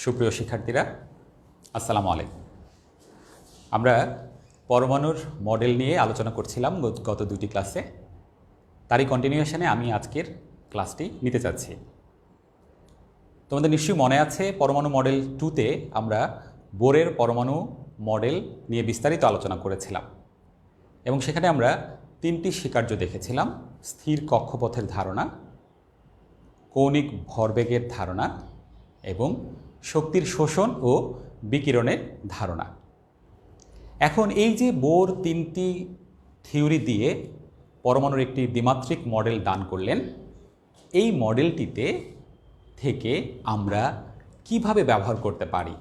সুপ্রিয় শিক্ষার্থীরা, আসসালামু আলাইকুম। আমরা পরমাণুর মডেল নিয়ে আলোচনা করছিলাম গত দুটি ক্লাসে। তারই কন্টিনিউয়েশনে আমি আজকের ক্লাসটি নিতে চাচ্ছি। তোমাদের নিশ্চয়ই মনে আছে, পরমাণু মডেল 2তে আমরা বোরের পরমাণু মডেল নিয়ে বিস্তারিত আলোচনা করেছিলাম এবং সেখানে আমরা তিনটি স্বীকার্য দেখেছিলাম: স্থির কক্ষপথের ধারণা, কৌণিক ভরবেগের ধারণা এবং শক্তির শোষণ ও বিকিরণের ধারণা। এখন এই যে বোর তিনটি থিওরি দিয়ে পরমাণুর একটি দ্বিমাত্রিক মডেল দান করলেন, এই মডেলটিতে থেকে আমরা কিভাবে ব্যবহার করতে পারি,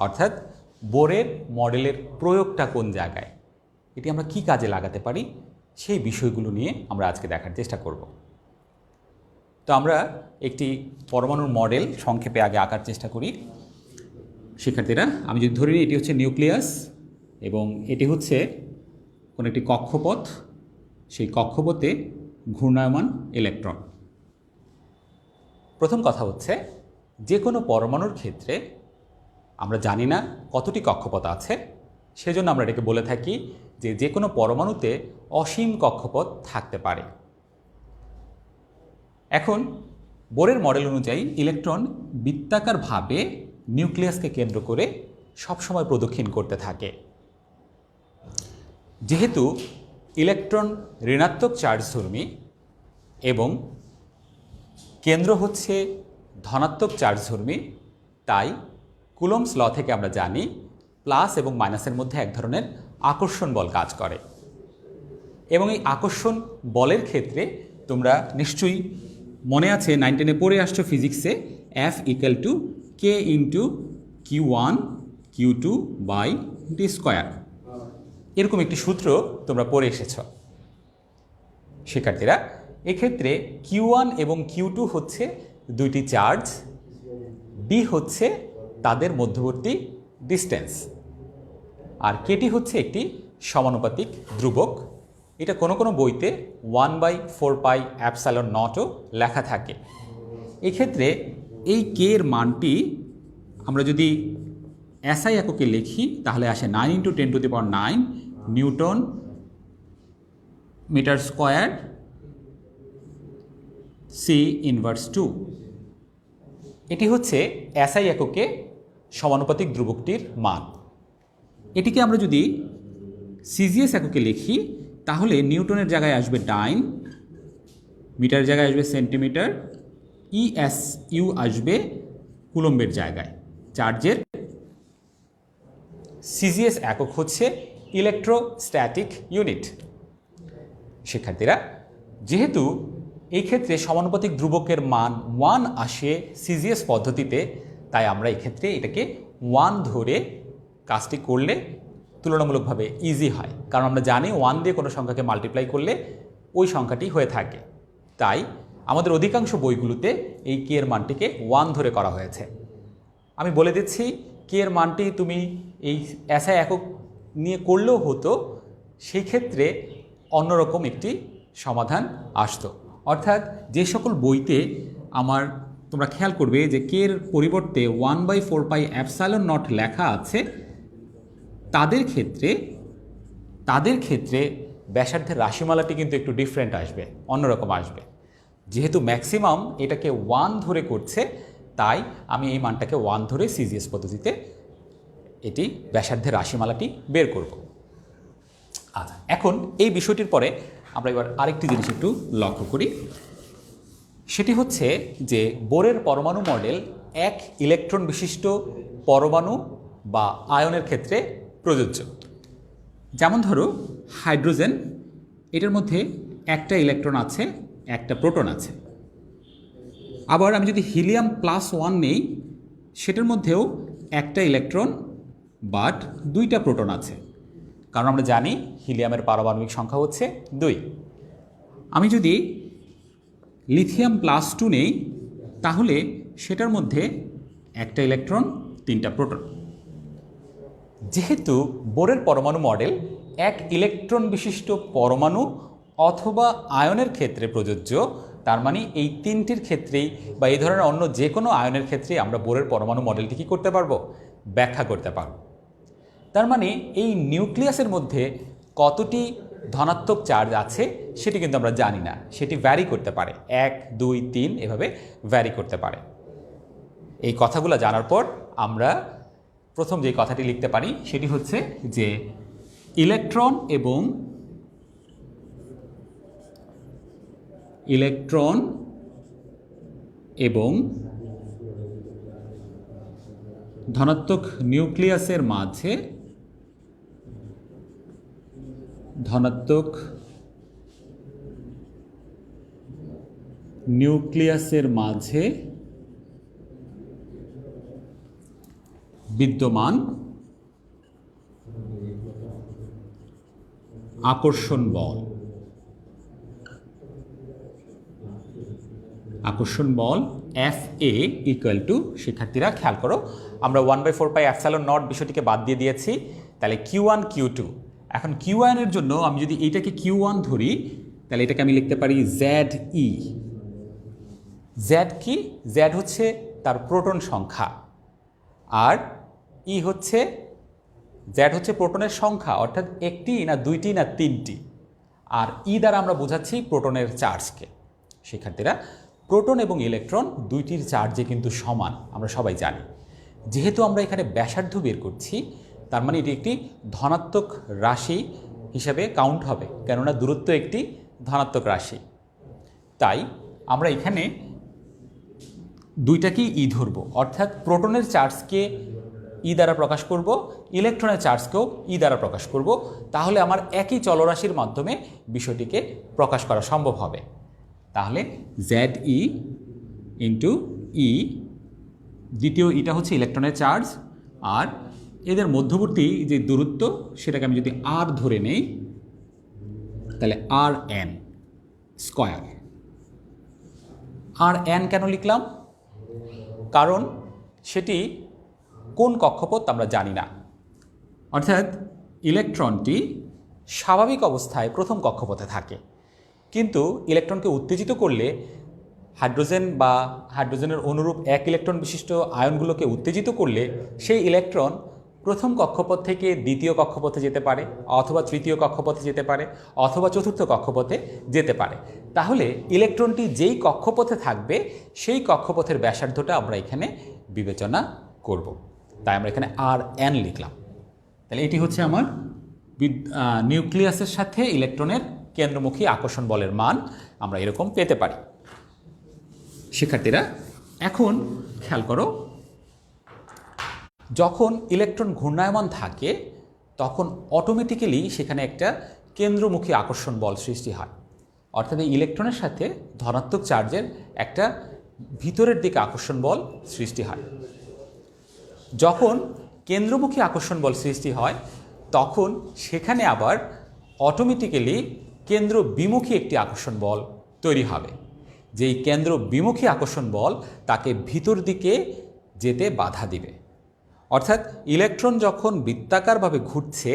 অর্থাৎ বোরের মডেলের প্রয়োগটা কোন জায়গায়, এটি আমরা কি কাজে লাগাতে পারি, সেই বিষয়গুলো নিয়ে আমরা আজকে দেখার চেষ্টা করব। তো আমরা একটি পরমাণুর মডেল সংক্ষেপে আগে আঁকার চেষ্টা করি। শিক্ষার্থীরা, আমি যদি ধরে নিই এটি হচ্ছে নিউক্লিয়াস এবং এটি হচ্ছে কোনো একটি কক্ষপথ, সেই কক্ষপথে ঘূর্ণায়মান ইলেকট্রন। প্রথম কথা হচ্ছে, যে কোনো পরমাণুর ক্ষেত্রে আমরা জানি না কতটি কক্ষপথ আছে, সেজন্য আমরা এটাকে বলে থাকি যে কোনো পরমাণুতে অসীম কক্ষপথ থাকতে পারে। এখন বোরের মডেল অনুযায়ী ইলেকট্রন বৃত্তাকারভাবে নিউক্লিয়াসকে কেন্দ্র করে সবসময় প্রদক্ষিণ করতে থাকে। যেহেতু ইলেকট্রন ঋণাত্মক চার্জধর্মী এবং কেন্দ্র হচ্ছে ধনাত্মক চার্জধর্মী, তাই কুলম্বস ল থেকে আমরা জানি প্লাস এবং মাইনাসের মধ্যে এক ধরনের আকর্ষণ বল কাজ করে এবং এই আকর্ষণ বলের ক্ষেত্রে তোমরা নিশ্চয়ই মনে আছে 9-10-এ পড়ে আসছো ফিজিক্সে, F = K × Q1 Q2 / d²। এরকম একটি সূত্র তোমরা পড়ে এসেছ। শিক্ষার্থীরা, এক্ষেত্রে Q1 এবং Q2 হচ্ছে দুইটি চার্জ, D হচ্ছে তাদের মধ্যবর্তী ডিস্টেন্স, আর KT হচ্ছে একটি সমানুপাতিক ধ্রুবক। এটা কোনো কোনো বইতে 1/4πε0ও লেখা থাকে। এক্ষেত্রে এই কে এর মানটি আমরা যদি SI এককে লিখি তাহলে আসে 9 × 10⁹ নিউটন মিটার স্কোয়ার C−2। এটি হচ্ছে SI এককে সমানুপাতিক ধ্রুবকটির মান। এটিকে আমরা যদি সিজিএস এককে লিখি তাহলে নিউটনের জায়গায় আসবে ডাইন, মিটার জায়গায় আসবে সেন্টিমিটার, ESU আসবে কুলম্বের জায়গায়। চার্জের সিজিএস একক হচ্ছে ইলেকট্রোস্ট্যাটিক ইউনিট। শিক্ষার্থীরা, যেহেতু এই ক্ষেত্রে সমানুপাতিক ধ্রুবকের মান 1 আসে সিজিএস পদ্ধতিতে, তাই আমরা এক্ষেত্রে এটাকে 1 ধরে কাজটি করলে তুলনামূলকভাবে ইজি হয়, কারণ আমরা জানি 1 দিয়ে কোনো সংখ্যাকে মাল্টিপ্লাই করলে ওই সংখ্যাটি হয়ে থাকে। তাই আমাদের অধিকাংশ বইগুলোতে এই কে এর মানটিকে 1 ধরে করা হয়েছে। আমি বলে দিচ্ছি, কে এর মানটি তুমি এই SI একক নিয়ে করলেও হতো, সেই ক্ষেত্রে অন্যরকম একটি সমাধান আসতো। অর্থাৎ যে সকল বইতে তোমরা খেয়াল করবে যে কে এর পরিবর্তে 1/4πε0 লেখা আছে, তাদের ক্ষেত্রে ব্যাসার্ধের রাশিমালাটি কিন্তু একটু ডিফারেন্ট আসবে, অন্যরকম আসবে। যেহেতু ম্যাক্সিমাম এটাকে 1 ধরে করছে, তাই আমি এই মানটাকে 1 ধরে সিজিএস পদ্ধতিতে এটি ব্যাসার্ধের রাশিমালাটি বের করব। আচ্ছা, এখন এই বিষয়টির পরে আমরা এবার আরেকটি জিনিস একটু লক্ষ্য করি। সেটি হচ্ছে যে বোরের পরমাণু মডেল এক ইলেকট্রন বিশিষ্ট পরমাণু বা আয়নের ক্ষেত্রে প্রযোজ্য। যেমন ধরো হাইড্রোজেন, এটার মধ্যে একটা ইলেকট্রন আছে, একটা প্রোটন আছে। আবার আমি যদি হিলিয়াম +1 নেই, সেটার মধ্যেও একটা ইলেকট্রন বাট দুইটা প্রোটন আছে, কারণ আমরা জানি হিলিয়ামের পারমাণবিক সংখ্যা হচ্ছে 2। আমি যদি লিথিয়াম +2 নেই, তাহলে সেটার মধ্যে একটা ইলেকট্রন, 3টা প্রোটন। যেহেতু বোরের পরমাণু মডেল এক ইলেকট্রন বিশিষ্ট পরমাণু অথবা আয়নের ক্ষেত্রে প্রযোজ্য, তার মানে এই তিনটির ক্ষেত্রেই বা এই ধরনের অন্য যে কোনো আয়নের ক্ষেত্রেই আমরা বোরের পরমাণু মডেলটি কী করতে পারবো, ব্যাখ্যা করতে পারব। তার মানে এই নিউক্লিয়াসের মধ্যে কতটি ধনাত্মক চার্জ আছে সেটি কিন্তু আমরা জানি না, সেটি ভ্যারি করতে পারে, 1 2 3 এভাবে ভ্যারি করতে পারে। এই কথাগুলো জানার পর আমরা প্রথম যে কথাটি লিখতে পারি সেটি হচ্ছে যে ইলেকট্রন এবং ধনাত্মক নিউক্লিয়াসের মাঝে বিদ্যমান আকর্ষণ বল FA ইকুয়াল টু, শিক্ষার্থীরা খেয়াল করো, আমরা 1/4πε0 বিষয়টিকে বাদ দিয়ে দিয়েছি, তাহলে Q1 Q2। এখন Q1 এর জন্য আমি যদি এইটাকে Q1 ধরি তাহলে এটাকে আমি লিখতে পারি ZE। Z কি? Z হচ্ছে তার প্রোটন সংখ্যা, আর E হচ্ছে Z হচ্ছে প্রোটনের সংখ্যা, অর্থাৎ একটি না দুইটি না তিনটি, আর E দ্বারা আমরা বোঝাচ্ছি প্রোটনের চার্জকে। শিক্ষার্থীরা, প্রোটন এবং ইলেকট্রন দুইটির চার্জে কিন্তু সমান, আমরা সবাই জানি। যেহেতু আমরা এখানে ব্যাসার্ধ বের করছি, তার মানে এটি একটি ধনাত্মক রাশি হিসাবে কাউন্ট হবে, কেননা দূরত্ব একটি ধনাত্মক রাশি। তাই আমরা এখানে দুইটাকেই ই ধরব, অর্থাৎ প্রোটনের চার্জকে ই দ্বারা প্রকাশ করব, ইলেকট্রনের চার্জকেও ই দ্বারা প্রকাশ করব, তাহলে আমার একই চলরাশির মাধ্যমে বিষয়টিকে প্রকাশ করা সম্ভব হবে। তাহলে ZE ইন্টু ই, দ্বিতীয় ইটা হচ্ছে ইলেকট্রনের চার্জ, আর এদের মধ্যবর্তী যে দূরত্ব সেটাকে আমি যদি R ধরে নেই তাহলে RN স্কয়ার। RN কেন লিখলাম? কারণ সেটি কোন কক্ষপথ আমরা জানি না, অর্থাৎ ইলেকট্রনটি স্বাভাবিক অবস্থায় প্রথম কক্ষপথে থাকে, কিন্তু ইলেকট্রনকে উত্তেজিত করলে হাইড্রোজেন বা হাইড্রোজেনের অনুরূপ এক ইলেকট্রন বিশিষ্ট আয়নগুলোকে উত্তেজিত করলে সেই ইলেকট্রন প্রথম কক্ষপথ থেকে দ্বিতীয় কক্ষপথে যেতে পারে, অথবা তৃতীয় কক্ষপথে যেতে পারে, অথবা চতুর্থ কক্ষপথে যেতে পারে। তাহলে ইলেকট্রনটি যেই কক্ষপথে থাকবে সেই কক্ষপথের ব্যাসার্ধটা আমরা এখানে বিবেচনা করব। তাই আমরা এখানে RN লিখলাম। তাহলে এটি হচ্ছে আমার নিউক্লিয়াসের সাথে ইলেকট্রনের কেন্দ্রমুখী আকর্ষণ বলের মান আমরা এরকম পেতে পারি। শিক্ষার্থীরা, এখন খেয়াল করো, যখন ইলেকট্রন ঘূর্ণায়মান থাকে তখন অটোমেটিক্যালি সেখানে একটা কেন্দ্রমুখী আকর্ষণ বল সৃষ্টি হয়, অর্থাৎ এই ইলেকট্রনের সাথে ধনাত্মক চার্জের একটা ভিতরের দিকে আকর্ষণ বল সৃষ্টি হয়। যখন কেন্দ্রমুখী আকর্ষণ বল সৃষ্টি হয় তখন সেখানে আবার অটোমেটিক্যালি কেন্দ্র বিমুখী একটি আকর্ষণ বল তৈরি হবে। যেই কেন্দ্র বিমুখী আকর্ষণ বল তাকে ভিতর দিকে যেতে বাধা দিবে, অর্থাৎ ইলেকট্রন যখন বৃত্তাকারভাবে ঘুরছে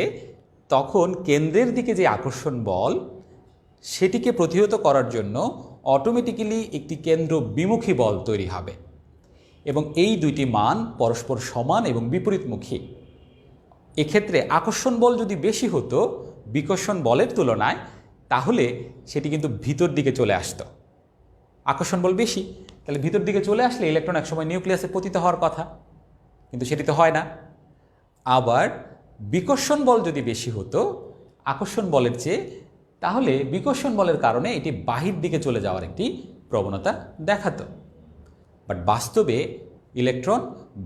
তখন কেন্দ্রের দিকে যে আকর্ষণ বল সেটিকে প্রতিহত করার জন্য অটোমেটিক্যালি একটি কেন্দ্র বিমুখী বল তৈরি হবে, এবং এই দুইটি মান পরস্পর সমান এবং বিপরীতমুখী। এক্ষেত্রে আকর্ষণ বল যদি বেশি হতো বিকর্ষণ বলের তুলনায়, তাহলে সেটি কিন্তু ভিতর দিকে চলে আসতো। আকর্ষণ বল বেশি, তাহলে ভিতর দিকে চলে আসলে ইলেকট্রন একসময় নিউক্লিয়াসে পতিত হওয়ার কথা, কিন্তু সেটি তো হয় না। আবার বিকর্ষণ বল যদি বেশি হতো আকর্ষণ বলের চেয়ে, তাহলে বিকর্ষণ বলের কারণে এটি বাহির দিকে চলে যাওয়ার একটি প্রবণতা দেখাতো। বাট বাস্তবে ইলেকট্রন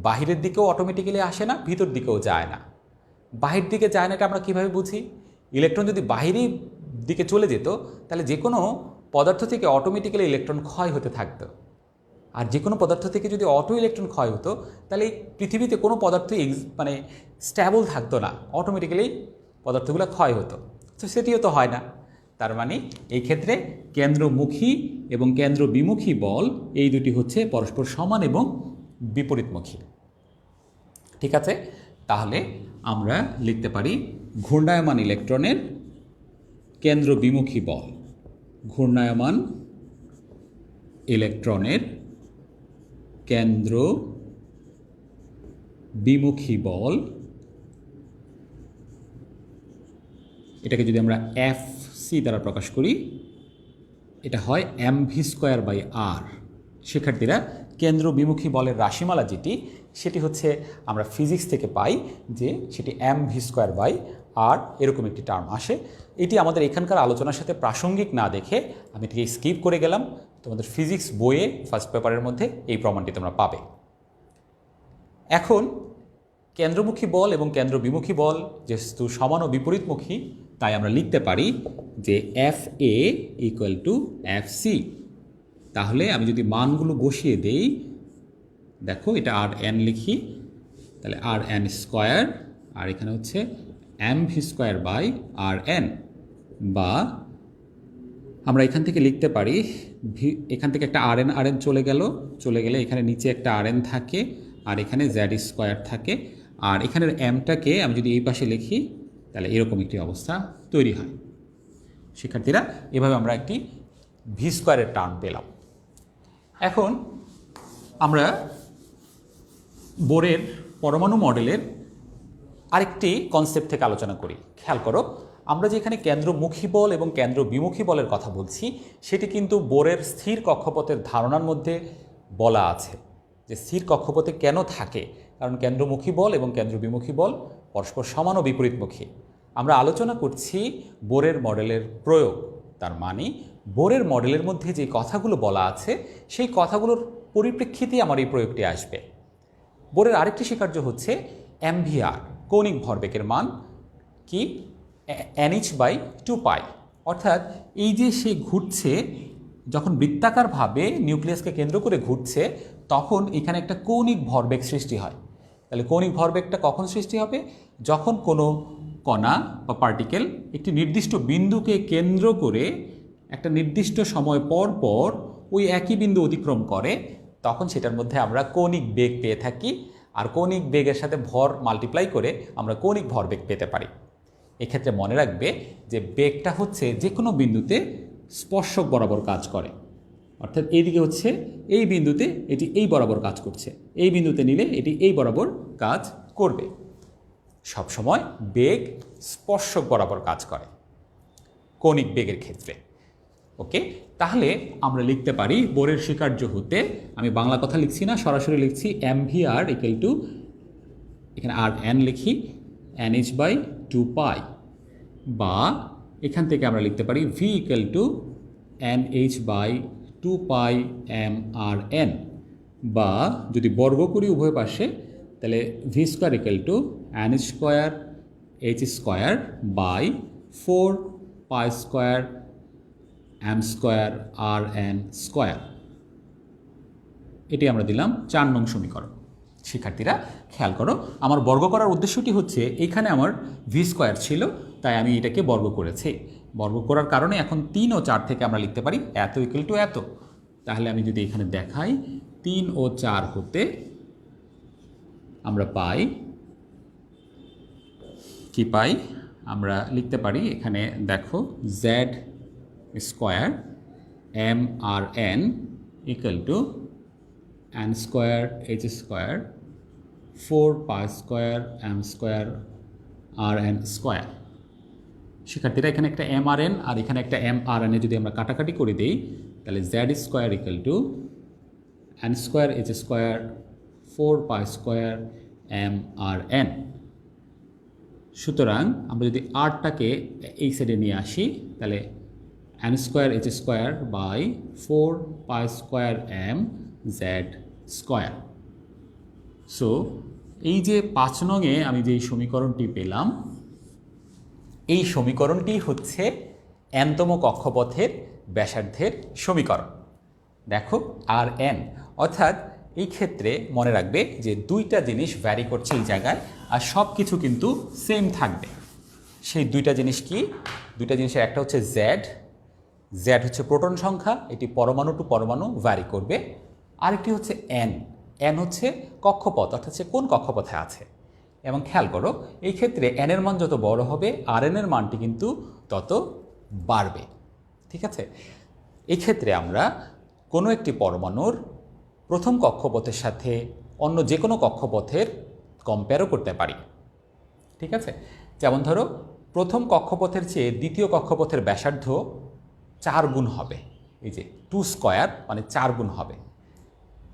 বাহিরের দিকেও অটোমেটিক্যালি আসে না, ভিতর দিকেও যায় না। বাহির দিকে যায় না এটা আমরা কীভাবে বুঝি? ইলেকট্রন যদি বাহিরের দিকে চলে যেত তাহলে যে কোনো পদার্থ থেকে অটোমেটিক্যালি ইলেকট্রন ক্ষয় হতে থাকতো, আর যে কোনো পদার্থ থেকে যদি অটো ইলেকট্রন ক্ষয় হতো তাহলে পৃথিবীতে কোনো পদার্থই মানে স্ট্যাবল থাকতো না, অটোমেটিক্যালি পদার্থগুলো ক্ষয় হতো। তো সেটিও তো হয় না। তার মানে এই ক্ষেত্রে কেন্দ্রমুখী এবং কেন্দ্র বিমুখী বল এই দুটি হচ্ছে পরস্পর সমান এবং বিপরীতমুখী। ঠিক আছে, তাহলে আমরা লিখতে পারি ঘূর্ণায়মান ইলেকট্রনের কেন্দ্র বিমুখী বল, ঘূর্ণায়মান ইলেকট্রনের কেন্দ্র বিমুখী বল, এটাকে যদি আমরা FC দ্বারা প্রকাশ করি, এটা হয় mv²/r। শিক্ষার্থীরা, কেন্দ্র বিমুখী বলের রাশিমালা যেটি, সেটি হচ্ছে আমরা ফিজিক্স থেকে পাই যে সেটি mv²/r, এরকম একটি টার্ম আসে। এটি আমাদের এখানকার আলোচনার সাথে প্রাসঙ্গিক না দেখে আমি এটিকে স্কিপ করে গেলাম। তোমাদের ফিজিক্স বইয়ে ফার্স্ট পেপারের মধ্যে এই প্রমাণটি তোমরা পাবে। এখন কেন্দ্রমুখী বল এবং কেন্দ্র বিমুখী বল যেহেতু সমান ও বিপরীতমুখী, তাই আমরা লিখতে পারি যে FA = FC। তাহলে আমি যদি মানগুলো বসিয়ে দেই, দেখো এটা Rn লিখি, তাহলে Rn², আর এখানে হচ্ছে mv²/Rn, বা আমরা এখান থেকে লিখতে পারি এখান থেকে একটা Rn চলে গেলে এখানে নিচে একটা Rn থাকে, আর এখানে Z² থাকে, আর এখানের mটাকে আমি যদি এই পাশে লিখি তাহলে এরকম একটি অবস্থা তৈরি হয়। শিক্ষার্থীরা, এভাবে আমরা একটি v² টার্ম পেলাম। এখন আমরা বোরের পরমাণু মডেলের আরেকটি কনসেপ্ট থেকে আলোচনা করি। খেয়াল করো, আমরা যে এখানে কেন্দ্রমুখী বল এবং কেন্দ্র বিমুখী বলের কথা বলছি, সেটি কিন্তু বোরের স্থির কক্ষপথের ধারণার মধ্যে বলা আছে যে স্থির কক্ষপথে কেন থাকে, কারণ কেন্দ্রমুখী বল এবং কেন্দ্র বিমুখী বল পরস্পর সমান ও বিপরীতমুখী। আমরা আলোচনা করছি বোরের মডেলের প্রয়োগ, তার মানে বোরের মডেলের মধ্যে যে কথাগুলো বলা আছে সেই কথাগুলোর পরিপ্রেক্ষিতে আমার এই প্রয়োগটি আসবে। বোরের আরেকটি স্বীকার্য হচ্ছে MVR, কৌণিক ভরবেগের মান কি nh/2π, অর্থাৎ এই যে সে ঘুরছে, যখন বৃত্তাকারভাবে নিউক্লিয়াসকে কেন্দ্র করে ঘুরছে, তখন এখানে একটা কৌণিক ভরবেগ সৃষ্টি হয়। তাহলে কৌণিক ভরবেগটা কখন সৃষ্টি হবে? যখন কোনো কণা বা পার্টিকেল একটি নির্দিষ্ট বিন্দুকে কেন্দ্র করে একটা নির্দিষ্ট সময় পর পর ওই একই বিন্দু অতিক্রম করে, তখন সেটার মধ্যে আমরা কৌণিক বেগ পেয়ে থাকি, আর কৌণিক বেগের সাথে ভর মাল্টিপ্লাই করে আমরা কৌণিক ভরবেগ পেতে পারি। এক্ষেত্রে মনে রাখবে যে বেগটা হচ্ছে যে কোনো বিন্দুতে স্পর্শক বরাবর কাজ করে, অর্থাৎ এইদিকে হচ্ছে এই বিন্দুতে এটি এই বরাবর কাজ করছে, এই বিন্দুতে নিলে এটি এই বরাবর কাজ করবে। সবসময় বেগ স্পর্শক বরাবর কাজ করে কৌণিক বেগের ক্ষেত্রে। ওকে, তাহলে আমরা লিখতে পারি বোরের স্বীকার্য হতে, আমি বাংলা কথা লিখছি না, সরাসরি লিখছি MVR = এখানে Rn লিখি nh/2π, বা এখান থেকে আমরা লিখতে পারি V = nh/2πmRn, বা যদি বর্গ করি উভয় পাশে তাহলে v² = nh²h²/4π²m²Rn²। এটি আমরা দিলাম 4 নং সমীকরণ। শিক্ষার্থীরা, খেয়াল করো, আমার বর্গ করার উদ্দেশ্যটি হচ্ছে এখানে আমার v² ছিল, তাই আমি এটাকে বর্গ করেছি। বর্গ করার কারণে এখন 3 ও 4 থেকে আমরা লিখতে পারি এত = এত। তাহলে আমি যদি এখানে দেখাই 3 ও 4 হতে আমরা পাই কি পাই, আমরা লিখতে পারি এখানে দেখো Z² mRn = n²h² 4π²m²Rn²। শিক্ষার্থীরা, এখানে একটা mRn আর এখানে একটা mRn যদি আমরা কাটাকাটি করে দেই, তাহলে Z² = n²h² 4π²mRn। সুতরাং আমরা যদি rটাকে এই সাইডে নিয়ে আসি, তাহলে n²h² 4π²mz²। সো এই যে 5 নংয়ে আমি যে সমীকরণটি পেলাম, এই সমীকরণটি হচ্ছে nতম কক্ষপথের ব্যাসার্ধের সমীকরণ। দেখো Rn, অর্থাৎ এই ক্ষেত্রে মনে রাখবে যে দুইটা জিনিস ভ্যারি করছে এই জায়গায়, আর সব কিছু কিন্তু সেম থাকবে। সেই দুইটা জিনিস কি? দুইটা জিনিসের একটা হচ্ছে z হচ্ছে প্রোটন সংখ্যা, এটি পরমাণু টু পরমাণু ভ্যারি করবে। আরেকটি হচ্ছে n হচ্ছে কক্ষপথ, অর্থাৎ সে কোন কক্ষপথে আছে। এবং খেয়াল করো, এই ক্ষেত্রে n এর মান যত বড় হবে Rn এর মানটি কিন্তু তত বাড়বে। ঠিক আছে, এই ক্ষেত্রে আমরা কোনো একটি পরমাণুর প্রথম কক্ষপথের সাথে অন্য যে কোনো কক্ষপথের কম্পেয়ারও করতে পারি। ঠিক আছে, যেমন ধরো প্রথম কক্ষপথের চেয়ে দ্বিতীয় কক্ষপথের ব্যাসার্ধ 4 গুণ হবে, এই যে 2 স্কয়ার মানে 4 গুণ হবে।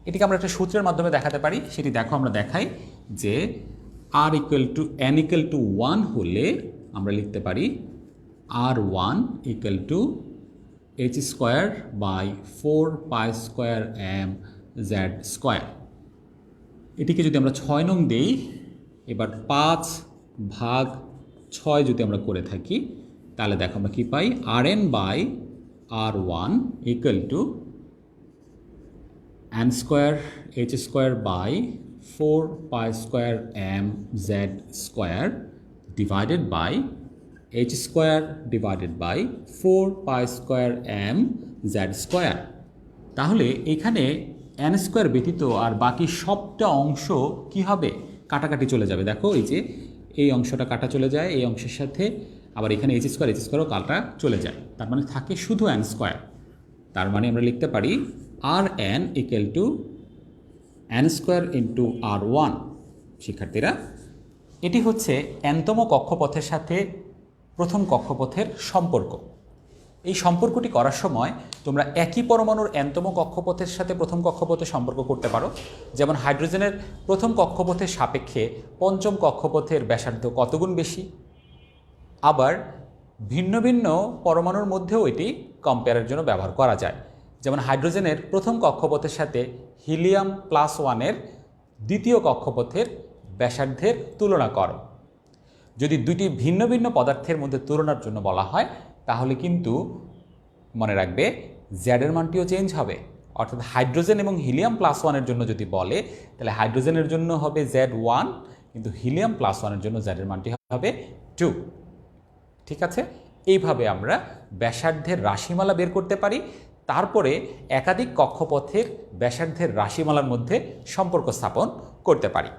এটিকে আমরা একটা সূত্রের মাধ্যমে দেখাতে পারি, সেটি দেখো আমরা দেখাই যে r n = 1 হলে আমরা লিখতে পারি r1 = h²/4π²m² এটিকে যদি আমরা 6 নং দেই, এবার 5/6 যদি আমরা করে থাকি, তাহলে দেখো আমরা কি পাই, rn/r1 = n²h²/4π²mz² divided by h²/4π²mz²। তাহলে এখানে n² ব্যতীত আর বাকি সবটা অংশ কি হবে, কাটাকাটি চলে যাবে। দেখো এই যে এই অংশটা কাটা চলে যায় এই অংশের সাথে, আবার এখানে h²ও কাটা চলে যায়, তার মানে থাকে শুধু n²। তার মানে আমরা লিখতে পারি rn = n² × r1। শিক্ষার্থীরা, এটি হচ্ছে nতম কক্ষপথের সাথে প্রথম কক্ষপথের সম্পর্ক। এই সম্পর্কটি করার সময় তোমরা একই পরমাণুর nতম কক্ষপথের সাথে প্রথম কক্ষপথের সম্পর্ক করতে পারো। যেমন হাইড্রোজেনের প্রথম কক্ষপথের সাপেক্ষে পঞ্চম কক্ষপথের ব্যাসার্ধ কত গুণ বেশি। আবার ভিন্ন ভিন্ন পরমাণুর মধ্যেও এটি কম্পেয়ারের জন্য ব্যবহার করা যায়। যেমন হাইড্রোজেনের প্রথম কক্ষপথের সাথে হিলিয়াম +1 দ্বিতীয় কক্ষপথের ব্যাসার্ধের তুলনা করো। যদি দুটি ভিন্ন ভিন্ন পদার্থের মধ্যে তুলনার জন্য বলা হয়, তাহলে কিন্তু মনে রাখবে জ্যাডের মানটিও চেঞ্জ হবে। অর্থাৎ হাইড্রোজেন এবং হিলিয়াম +1 জন্য যদি বলে, তাহলে হাইড্রোজেনের জন্য হবে Z1, কিন্তু হিলিয়াম +1 জন্য জ্যাডের মানটি হবে 2। ঠিক আছে, এইভাবে আমরা ব্যাসার্ধের রাশিমালা বের করতে পারি। তারপরে একাধিক কক্ষপথের ব্যাসার্ধের রাশিমালার মধ্যে সম্পর্ক স্থাপন করতে পারি।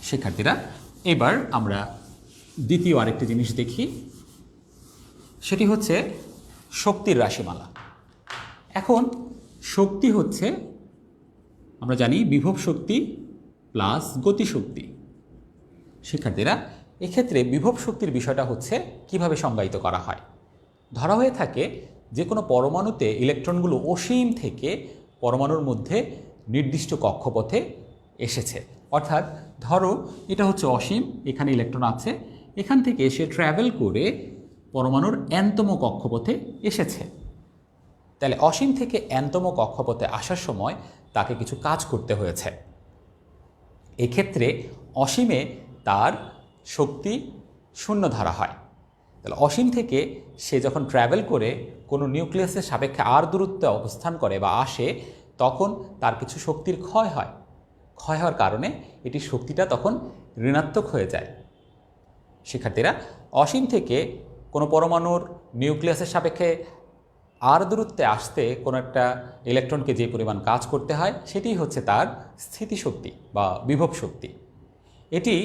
শিক্ষার্থীরা, এবার আমরা দ্বিতীয় আরেকটি জিনিস দেখি, সেটি হচ্ছে শক্তির রাশিমালা। এখন শক্তি হচ্ছে, আমরা জানি বিভব শক্তি প্লাস গতিশক্তি। শিক্ষার্থীরা, এক্ষেত্রে বিভব শক্তির বিষয়টা হচ্ছে কিভাবে সংজ্ঞায়িত করা হয়। ধরা হয়ে থাকে যে কোনো পরমাণুতে ইলেকট্রনগুলো অসীম থেকে পরমাণুর মধ্যে নির্দিষ্ট কক্ষপথে এসেছে। অর্থাৎ ধরো এটা হচ্ছে অসীম, এখানে ইলেকট্রন আছে, এখান থেকে সে ট্র্যাভেল করে পরমাণুর nতম কক্ষপথে এসেছে। তাহলে অসীম থেকে nতম কক্ষপথে আসার সময় তাকে কিছু কাজ করতে হয়েছে। এক্ষেত্রে অসীমে তার শক্তি 0 ধরা হয়। তাহলে অসীম থেকে সে যখন ট্র্যাভেল করে কোনো নিউক্লিয়াসের সাপেক্ষে আর দূরত্বে অবস্থান করে বা আসে, তখন তার কিছু শক্তির ক্ষয় হয়। ক্ষয় হওয়ার কারণে এটির শক্তিটা তখন ঋণাত্মক হয়ে যায়। শিক্ষার্থীরা, অসীম থেকে কোনো পরমাণুর নিউক্লিয়াসের সাপেক্ষে আর দূরত্বে আসতে কোনো একটা ইলেকট্রনকে যে পরিমাণ কাজ করতে হয়, সেটি হচ্ছে তার স্থিতিশক্তি বা বিভব শক্তি। এটি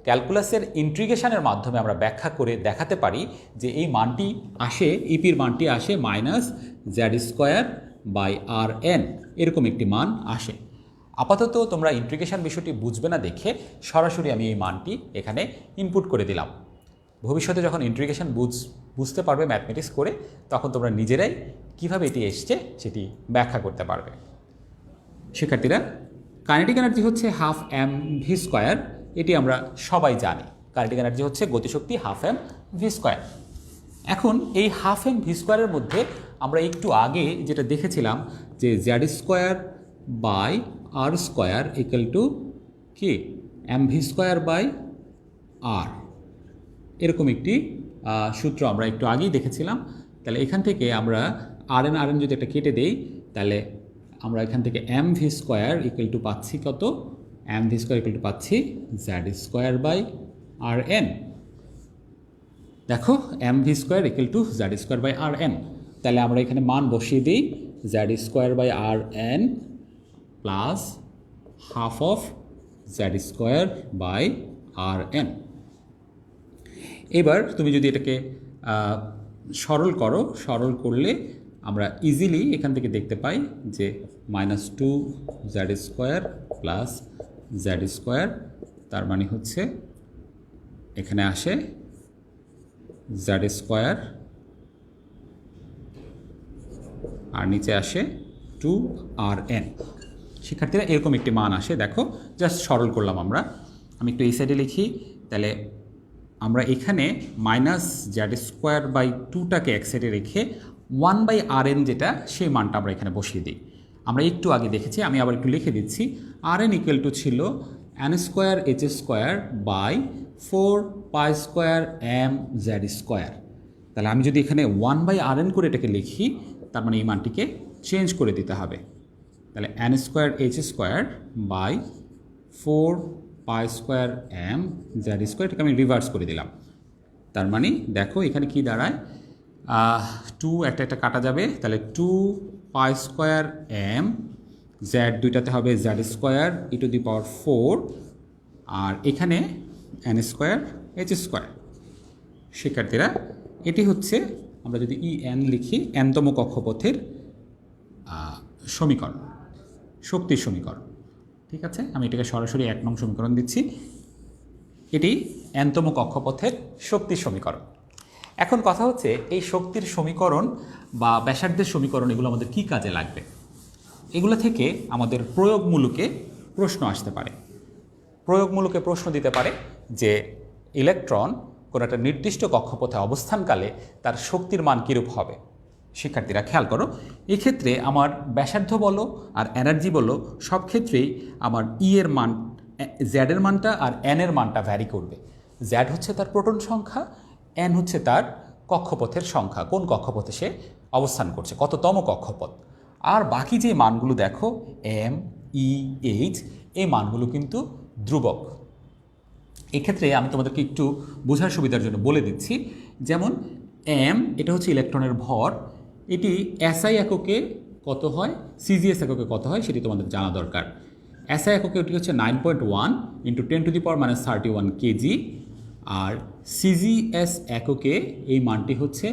ক্যালকুলাসের ইন্টিগ্রেশনের মাধ্যমে আমরা ব্যাখ্যা করে দেখাতে পারি যে এই মানটি আসে, ইপির মানটি আসে -z²/rn, এরকম একটি মান আসে। আপাতত তোমরা ইন্টিগ্রেশন বিষয়টি বুঝবে না দেখে সরাসরি আমি এই মানটি এখানে ইনপুট করে দিলাম। ভবিষ্যতে যখন ইন্টিগ্রেশন বুঝতে পারবে ম্যাথমেটিক্স করে, তখন তোমরা নিজেরাই কিভাবে এটি এসছে সেটি ব্যাখ্যা করতে পারবে। শিক্ষার্থীরা, কাইনেটিক এনার্জি হচ্ছে 12mv², এটি আমরা সবাই জানি। কাইনেটিক এনার্জি হচ্ছে গতিশক্তি 12mv²। এখন এই 12mv² মধ্যে আমরা একটু আগে যেটা দেখেছিলাম যে z²/r² কি mv²/r, এরকম একটি সূত্র আমরা একটু আগেই দেখেছিলাম। তাহলে এখান থেকে আমরা rn যদি একটা কেটে দেই, তাহলে আমরা এখান থেকে mv² পাচ্ছি কত, mv² পাচ্ছি z²/rn। দেখো mv² z²/rn, তাহলে আমরা এখানে মান বসিয়ে দিই z²/rn plus half of z²/rn। এবার তুমি যদি এটাকে সরল করো, সরল করলে আমরা ইজিলি এখান থেকে দেখতে পাই যে -2 Z square plus Z square, তার মানে হচ্ছে এখানে আসে জেড স্কোয়ার আর নিচে আসে 2rn। শিক্ষার্থীরা এরকম একটি মান আসে, দেখো জাস্ট সরল করলাম আমরা। আমি একটু এই সাইডে লিখি, তাহলে আমরা এখানে -z²/2টাকে এক সাইডে রেখে 1/rn যেটা সেই মানটা আমরা এখানে বসিয়ে দিই। আমরা একটু আগে দেখেছি, আমি আবার একটু লিখে দিচ্ছি, rn = ছিল n²h²/4π²m z²। তাহলে আমি যদি এখানে 1/rn করে এটাকে লিখি, তার মানে এই মানটিকে চেঞ্জ করে দিতে হবে। তাহলে n²h²/4π²m z², এটাকে আমি রিভার্স করে দিলাম। তার মানে দেখো এখানে কি দাঁড়ায়, 2 একটা কাটা যাবে, তাহলে 2π²m z, দুইটাতে হবে z²e⁴, আর এখানে n²h²। শিক্ষার্থীরা এটি হচ্ছে, আমরা যদি en লিখি, nতম কক্ষপথের সমীকরণ, শক্তির সমীকরণ। ঠিক আছে, আমি এটাকে সরাসরি 1 নং সমীকরণ দিচ্ছি। এটি nতম কক্ষপথের শক্তির সমীকরণ। এখন কথা হচ্ছে এই শক্তির সমীকরণ বা ব্যাসার্ধের সমীকরণ এগুলো আমাদের কী কাজে লাগবে, এগুলো থেকে আমাদের প্রয়োগমূলকে প্রশ্ন আসতে পারে। প্রয়োগমূলকে প্রশ্ন দিতে পারে যে ইলেকট্রন কোনো একটা নির্দিষ্ট কক্ষপথে অবস্থানকালে তার শক্তির মান কীরূপ হবে। শিক্ষার্থীরা খেয়াল করো, এক্ষেত্রে আমার ব্যাসার্ধ বলো আর এনার্জি বলো, সব ক্ষেত্রেই আমার এর মান, জেডের মানটা আর এনের মানটা ভ্যারি করবে। জেড হচ্ছে তার প্রোটন সংখ্যা, এন হচ্ছে তার কক্ষপথের সংখ্যা, কোন কক্ষপথে সে অবস্থান করছে, কততম কক্ষপথ। আর বাকি যে মানগুলো দেখো এম, ই, এইচ, এই মানগুলো কিন্তু ধ্রুবক। এক্ষেত্রে আমি তোমাদেরকে একটু বোঝার সুবিধার জন্য বলে দিচ্ছি, যেমন এম এটা হচ্ছে ইলেকট্রনের ভর, এটি এসআই এককে কত হয়, সিজিএস এককে কত হয় সেটি তোমাদের জানা দরকার। এসআই এককে এটি হচ্ছে 9.1 × 10⁻31 কেজি, আর সিজিএস এককে এই মানটি হচ্ছে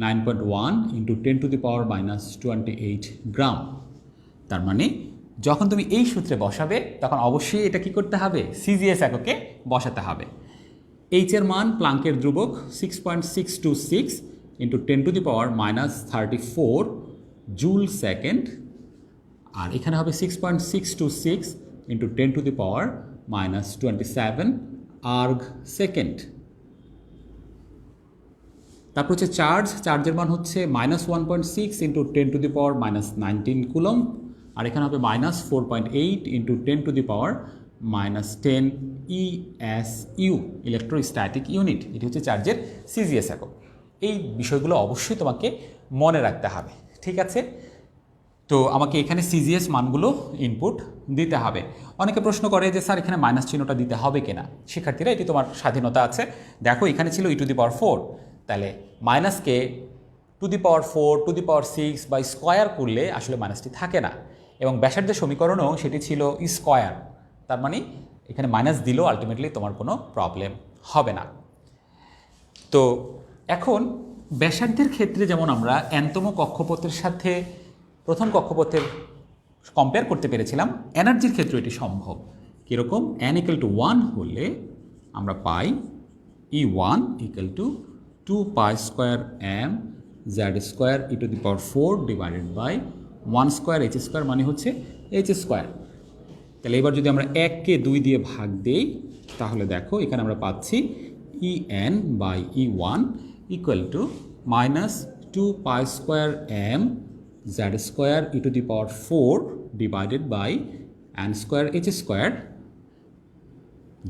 9.1 × 10⁻28 গ্রাম। তার মানে যখন তুমি এই সূত্রে বসাবে তখন অবশ্যই এটা কি করতে হবে, সিজিএস এককে বসাতে হবে। এইচ এর মান প্লাঙ্কের ধ্রুবক 6.626 × 10⁻34 জুল সেকেন্ড, আর এখানে হবে 6.626 × 10⁻27 আর্গ সেকেন্ড। তারপর হচ্ছে চার্জের মান হচ্ছে -1.6 × 10⁻19 কুলম, আর এখানে হবে -4.8 × 10⁻10 ESU, ইলেকট্রোস্ট্যাটিক ইউনিট। এটি হচ্ছে চার্জের সিজিএস একক। এই বিষয়গুলো অবশ্যই তোমাকে মনে রাখতে হবে, ঠিক আছে? তো আমাকে এখানে সিজিএস মানগুলো ইনপুট দিতে হবে। অনেকে প্রশ্ন করে যে স্যার এখানে মাইনাস চিহ্নটা দিতে হবে কিনা। শিক্ষার্থীরা এটি তোমার স্বাধীনতা আছে। দেখো এখানে ছিল e⁴, তাহলে মাইনাসকে (4) (6) বা স্কোয়ার করলে আসলে মাইনাসটি থাকে না, এবং ব্যাসার্ধের সমীকরণেও সেটি ছিল স্কোয়ার। তার মানে এখানে মাইনাস দিলেও আলটিমেটলি তোমার কোনো প্রবলেম হবে না। তো এখন ব্যাসার্ধের ক্ষেত্রে যেমন আমরা nতম কক্ষপথের সাথে প্রথম কক্ষপথের কম্পেয়ার করতে পেরেছিলাম, এনার্জির ক্ষেত্রে এটি সম্ভব। কীরকম, n = 1 হলে আমরা পাই E1 = 2π²m z²e⁴ divided by 1² মানে হচ্ছে h²। তাহলে এবার যদি আমরা 1কে 2 দিয়ে ভাগ দেই, তাহলে দেখো এখানে আমরা পাচ্ছি En/E1 = -2π²m z²e⁴ divided by n²h²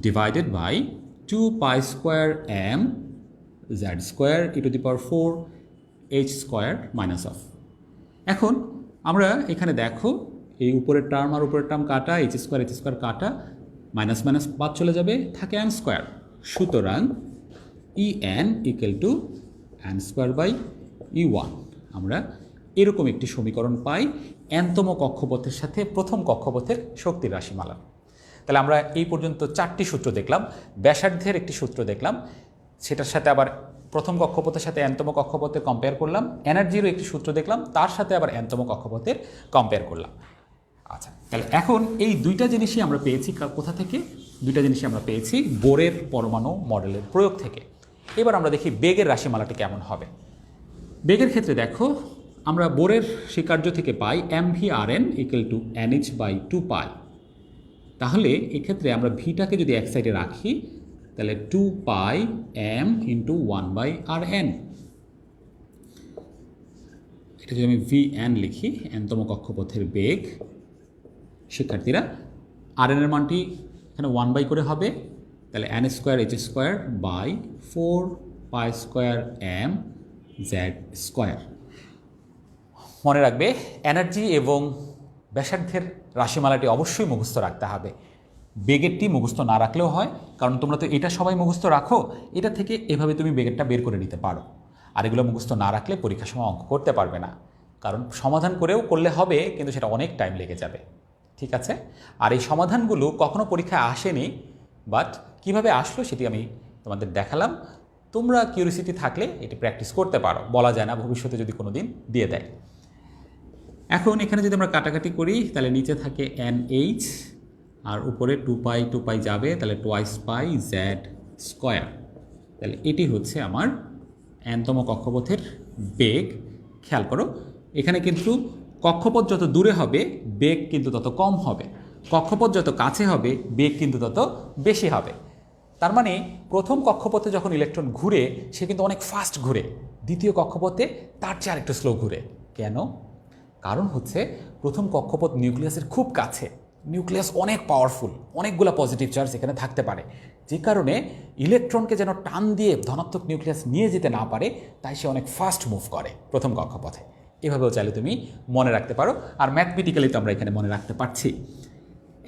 divided by 2π²m z²e⁴ h² minus of. এখন আমরা এখানে দেখো এই উপরের টার্ম আর উপরের টার্ম কাটা, h² কাটা, মাইনাস মাইনাস বাদ চলে যাবে, থাকে n²। সুতরাং En = n²/E1। আমরা এরকম একটি সমীকরণ পাই nতম কক্ষপথের সাথে প্রথম কক্ষপথের শক্তির রাশিমালা। তাহলে আমরা এই পর্যন্ত 4টি সূত্র দেখলাম। ব্যাসার্ধের একটি সূত্র দেখলাম, সেটার সাথে আবার প্রথম কক্ষপথের সাথে nতম কক্ষপথের কম্পেয়ার করলাম, এনার্জিরও একটি সূত্র দেখলাম, তার সাথে আবার nতম কক্ষপথের কম্পেয়ার করলাম। আচ্ছা, তাহলে এখন এই দুইটা জিনিসই আমরা পেয়েছি কোথা থেকে? দুইটা জিনিসই আমরা পেয়েছি বোরের পরমাণু মডেলের প্রয়োগ থেকে। এবার আমরা দেখি বেগের রাশিমালাটি কেমন হবে। বেগের ক্ষেত্রে দেখো, আমরা বোরের স্বীকার্য থেকে পাই mv/n = nh/2π। তাহলে এক্ষেত্রে আমরা ভিটাকে যদি এক সাইডে রাখি, তাহলে 2π m × 1/rn। এটা যদি আমি vn লিখি, nতম কক্ষপথের বেগ, শিক্ষার্থীরা rn এর মানটি এখানে 1 করে হবে, তাহলে n²h²/4π²m/z²। মনে রাখবে, এনার্জি এবং ব্যাসার্ধের রাশিমালাটি অবশ্যই মুখস্থ রাখতে হবে। বেগেরটি মুখস্থ না রাখলেও হয়, কারণ তোমরা তো এটা সবাই মুখস্থ রাখো, এটা থেকে এভাবে তুমি বেগেরটা বের করে নিতে পারো। আর এগুলো মুখস্থ না রাখলে পরীক্ষার সময় অঙ্ক করতে পারবে না, কারণ সমাধান করেও করলে হবে, কিন্তু সেটা অনেক টাইম লেগে যাবে। ঠিক আছে? আর এই সমাধানগুলো কখনো পরীক্ষায় আসেনি, বাট কিভাবে আসলো সেটি আমি তোমাদের দেখালাম। তোমরা কিউরিওসিটি থাকলে এটি প্র্যাকটিস করতে পারো, বলা যায় না ভবিষ্যতে যদি কোনো দিন দিয়ে দেয়। এখন এখানে যদি আমরা কাটাকাটি করি, তাহলে নিচে থাকে nh, আর উপরে 2π যাবে, তাহলে 2πz²। তাহলে এটি হচ্ছে আমার nতম কক্ষপথের বেগ। খেয়াল করো, এখানে কিন্তু কক্ষপথ যত দূরে হবে বেগ কিন্তু তত কম হবে, কক্ষপথ যত কাছে হবে বেগ কিন্তু তত বেশি হবে। তার মানে প্রথম কক্ষপথে যখন ইলেকট্রন ঘুরে সে কিন্তু অনেক ফাস্ট ঘুরে, দ্বিতীয় কক্ষপথে তার চেয়ে আরেকটু স্লো ঘুরে। কেন? কারণ হচ্ছে প্রথম কক্ষপথ নিউক্লিয়াসের খুব কাছে, নিউক্লিয়াস অনেক পাওয়ারফুল, অনেকগুলো পজিটিভ চার্জ এখানে থাকতে পারে, যে কারণে ইলেকট্রনকে যেন টান দিয়ে ধনাত্মক নিউক্লিয়াস নিয়ে যেতে না পারে, তাই সে অনেক ফাস্ট মুভ করে প্রথম কক্ষপথে। এভাবেও চাইলে তুমি মনে রাখতে পারো, আর ম্যাথমেটিক্যালি তো আমরা এখানে মনে রাখতে পারছি।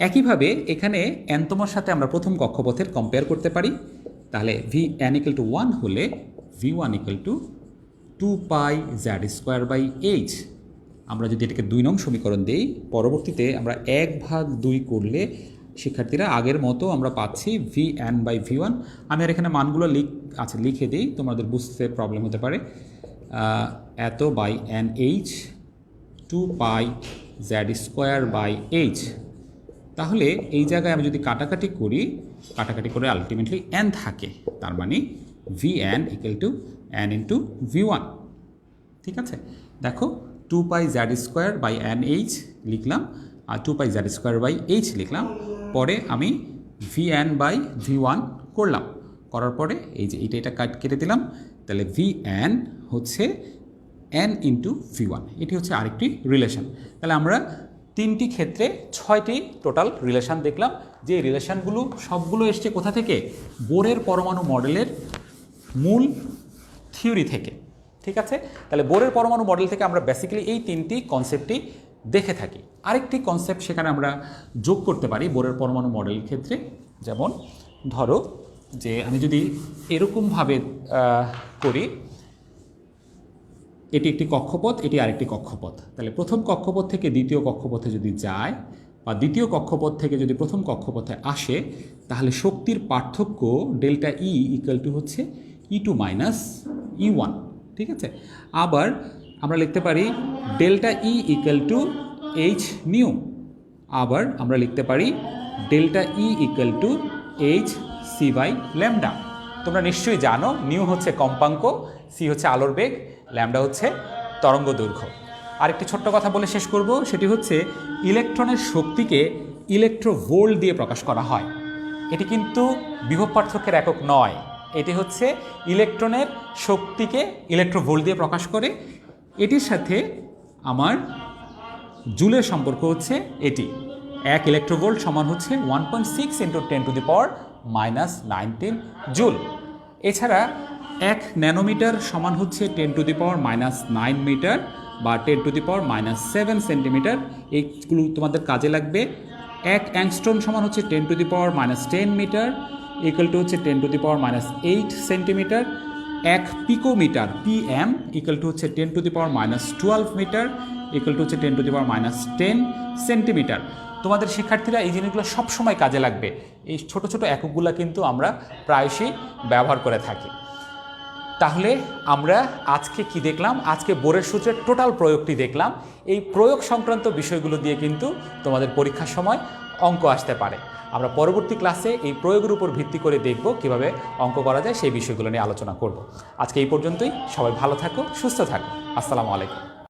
একইভাবে এখানে nতমর সাথে আমরা প্রথম কক্ষপথের কম্পেয়ার করতে পারি। তাহলে vn = 1 হলে v1 = 2πz²/h। আমরা যদি এটাকে 2 নং সমীকরণ দেই, পরবর্তীতে আমরা 1/2 করলে শিক্ষার্থীরা আগের মতো আমরা পাচ্ছি vn/v1। আমি আর এখানে মানগুলো লিখে দিই, তোমাদের বুঝতে প্রবলেম হতে পারে। এত বাই nh 2πz²/h। তাহলে এই জায়গায় আমি যদি কাটাকাটি করে আলটিমেটলি n থাকে, তার মানে vn = n × v1। ঠিক আছে? দেখো, 2πz²/nh লিখলাম আর 2πz²/h লিখলাম, পরে আমি vn/v1 করার পরে এই যে এটা কেটে দিলাম, তাহলে vn হচ্ছে n × v1। এটি হচ্ছে আরেকটি রিলেশন। তাহলে আমরা 3টি ক্ষেত্রে 6টি টোটাল রিলেশন দেখলাম, যে রিলেশনগুলো সবগুলো এসছে কোথা থেকে? বোরের পরমাণু মডেলের মূল থিওরি থেকে। ঠিক আছে? তাহলে বোরের পরমাণু মডেল থেকে আমরা বেসিক্যালি এই 3টি কনসেপ্টই দেখে থাকি। আরেকটি কনসেপ্ট সেখানে আমরা যোগ করতে পারি বোরের পরমাণু মডেলের ক্ষেত্রে। যেমন ধরো যে আমি যদি এরকমভাবে করি, এটি একটি কক্ষপথ, এটি আরেকটি কক্ষপথ। তাহলে প্রথম কক্ষপথ থেকে দ্বিতীয় কক্ষপথে যদি যায়, বা দ্বিতীয় কক্ষপথ থেকে যদি প্রথম কক্ষপথে আসে, তাহলে শক্তির পার্থক্য ডেল্টা ই = হচ্ছে E2 - E1। ঠিক আছে? আবার আমরা লিখতে পারি ডেল্টা ই = hν। আবার আমরা লিখতে পারি ডেল্টা ই = hc/λ। তোমরা নিশ্চয়ই জানো নিউ হচ্ছে কম্পাঙ্ক, সি হচ্ছে আলোর বেগ, ল্যামডা হচ্ছে তরঙ্গ দৈর্ঘ্য। আরেকটি ছোট্ট কথা বলে শেষ করব, সেটি হচ্ছে ইলেকট্রনের শক্তিকে ইলেকট্রোভোল্ট দিয়ে প্রকাশ করা হয়। এটি কিন্তু বিভব পার্থক্যের একক নয়, এটি হচ্ছে ইলেকট্রনের শক্তিকে ইলেকট্রোভোল্ট দিয়ে প্রকাশ করে। এটির সাথে আমার জুলের সম্পর্ক হচ্ছে এটি, 1 ইলেকট্রোভোল্ট সমান হচ্ছে 1.6 × 10⁻⁻19 জুল। এছাড়া 1 ন্যানোমিটার সমান হচ্ছে 10⁻⁻9 মিটার বা 10⁻⁻7 সেন্টিমিটার। এইগুলো তোমাদের কাজে লাগবে। 1 অ্যাংস্ট্রম সমান হচ্ছে 10⁻10 মিটার, হচ্ছে 10⁻8 সেন্টিমিটার। 1 পিকোমিটার PM হচ্ছে 10⁻12 মিটার, হচ্ছে 10⁻10 সেন্টিমিটার। তোমাদের শিক্ষার্থীরা এই জিনিসগুলো সবসময় কাজে লাগবে। এই ছোট ছোট এককগুলো কিন্তু আমরা প্রায়শই ব্যবহার করে থাকি। তাহলে আমরা আজকে কি দেখলাম? আজকে বোরের সূত্রের টোটাল প্রয়োগটি দেখলাম। এই প্রয়োগ সংক্রান্ত বিষয়গুলো দিয়ে কিন্তু তোমাদের পরীক্ষার সময় অঙ্ক আসতে পারে। আমরা পরবর্তী ক্লাসে এই প্রয়োগের উপর ভিত্তি করে দেখব কিভাবে অঙ্ক করা যায়, সেই বিষয়গুলো নিয়ে আলোচনা করব। আজকে এই পর্যন্তই। সবাই ভালো থাকো, সুস্থ থাকো। আসসালামু আলাইকুম।